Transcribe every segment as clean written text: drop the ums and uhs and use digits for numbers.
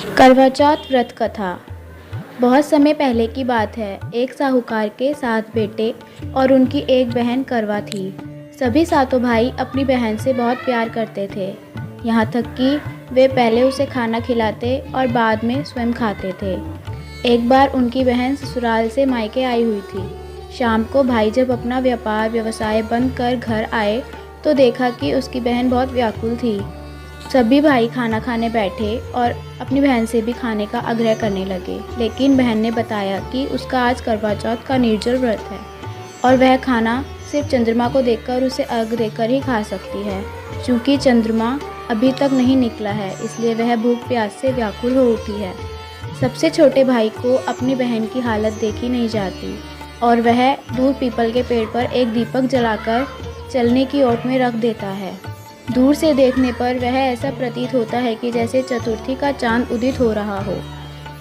करवा चौथ व्रत कथा। बहुत समय पहले की बात है। एक साहूकार के 7 बेटे और उनकी एक बहन करवा थी। सभी सातों भाई अपनी बहन से बहुत प्यार करते थे, यहाँ तक कि वे पहले उसे खाना खिलाते और बाद में स्वयं खाते थे। एक बार उनकी बहन ससुराल से मायके आई हुई थी। शाम को भाई जब अपना व्यापार व्यवसाय बंद कर घर आए तो देखा कि उसकी बहन बहुत व्याकुल थी। सभी भाई खाना खाने बैठे और अपनी बहन से भी खाने का आग्रह करने लगे, लेकिन बहन ने बताया कि उसका आज करवा चौथ का निर्जल व्रत है और वह खाना सिर्फ चंद्रमा को देखकर उसे अर्घ देकर ही खा सकती है। चूँकि चंद्रमा अभी तक नहीं निकला है, इसलिए वह भूख प्यास से व्याकुल हो उठी है। सबसे छोटे भाई को अपनी बहन की हालत देखी नहीं जाती और वह दूर पीपल के पेड़ पर एक दीपक जलाकर चलने की ओट में रख देता है। दूर से देखने पर वह ऐसा प्रतीत होता है कि जैसे चतुर्थी का चांद उदित हो रहा हो।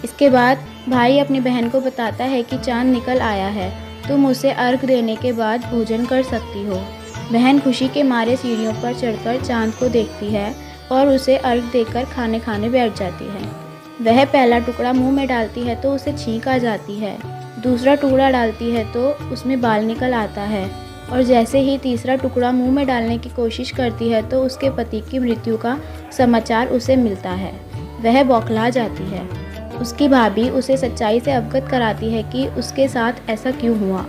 इसके बाद भाई अपनी बहन को बताता है कि चांद निकल आया है, तुम उसे अर्घ देने के बाद भोजन कर सकती हो। बहन खुशी के मारे सीढ़ियों पर चढ़कर चांद को देखती है और उसे अर्घ देकर खाने खाने बैठ जाती है। वह पहला टुकड़ा मुंह में डालती है तो उसे छींक आ जाती है, दूसरा टुकड़ा डालती है तो उसमें बाल निकल आता है और जैसे ही तीसरा टुकड़ा मुंह में डालने की कोशिश करती है तो उसके पति की मृत्यु का समाचार उसे मिलता है। वह बौखला जाती है। उसकी भाभी उसे सच्चाई से अवगत कराती है कि उसके साथ ऐसा क्यों हुआ।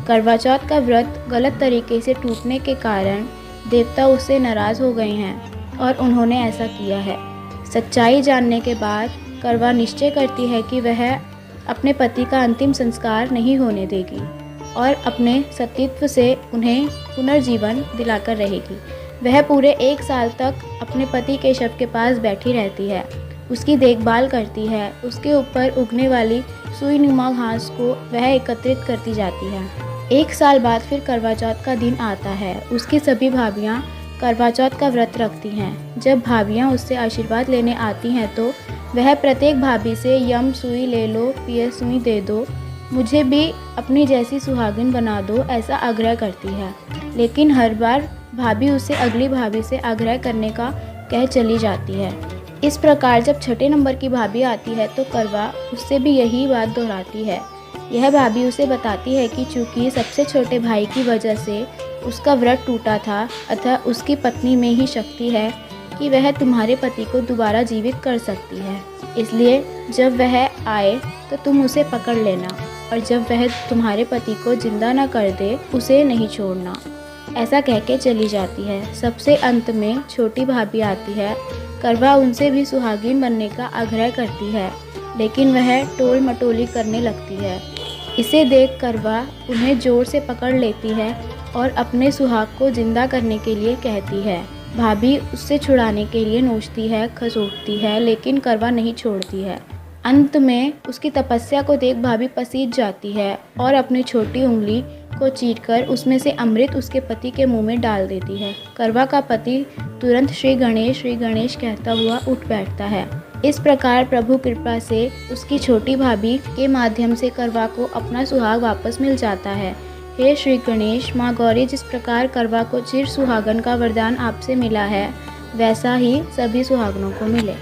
करवा चौथ का व्रत गलत तरीके से टूटने के कारण देवता उससे नाराज़ हो गए हैं और उन्होंने ऐसा किया है। सच्चाई जानने के बाद करवा निश्चय करती है कि वह अपने पति का अंतिम संस्कार नहीं होने देगी और अपने सतीत्व से उन्हें पुनर्जीवन दिलाकर रहेगी। वह पूरे 1 साल तक अपने पति के शव के पास बैठी रहती है, उसकी देखभाल करती है, उसके ऊपर उगने वाली सुई नुमा घास को वह एकत्रित करती जाती है। 1 साल बाद फिर करवा चौथ का दिन आता है। उसकी सभी भाभियाँ करवा चौथ का व्रत रखती हैं। जब भाभियाँ उससे आशीर्वाद लेने आती हैं तो वह प्रत्येक भाभी से यम सुई ले लो, पियर सुई दे दो, मुझे भी अपनी जैसी सुहागिन बना दो, ऐसा आग्रह करती है। लेकिन हर बार भाभी उसे अगली भाभी से आग्रह करने का कह चली जाती है। इस प्रकार जब 6 नंबर की भाभी आती है तो करवा उससे भी यही बात दोहराती है। यह भाभी उसे बताती है कि चूँकि सबसे छोटे भाई की वजह से उसका व्रत टूटा था, अतः उसकी पत्नी में ही शक्ति है कि वह तुम्हारे पति को दोबारा जीवित कर सकती है। इसलिए जब वह आए तो तुम उसे पकड़ लेना और जब वह तुम्हारे पति को जिंदा न कर दे उसे नहीं छोड़ना। ऐसा कह के चली जाती है। सबसे अंत में छोटी भाभी आती है। करवा उनसे भी सुहागिन बनने का आग्रह करती है, लेकिन वह टोल मटोली करने लगती है। इसे देख करवा उन्हें जोर से पकड़ लेती है और अपने सुहाग को जिंदा करने के लिए कहती है। भाभी उससे छुड़ाने के लिए नोचती है, खसोटती है, लेकिन करवा नहीं छोड़ती है। अंत में उसकी तपस्या को देख भाभी पसीज जाती है और अपनी छोटी उंगली को चीरकर उसमें से अमृत उसके पति के मुंह में डाल देती है। करवा का पति तुरंत श्री गणेश कहता हुआ उठ बैठता है। इस प्रकार प्रभु कृपा से उसकी छोटी भाभी के माध्यम से करवा को अपना सुहाग वापस मिल जाता है। हे श्री गणेश, माँ गौरी जिस प्रकार करवा को चिर सुहागन का वरदान आपसे मिला है, वैसा ही सभी सुहागनों को मिले।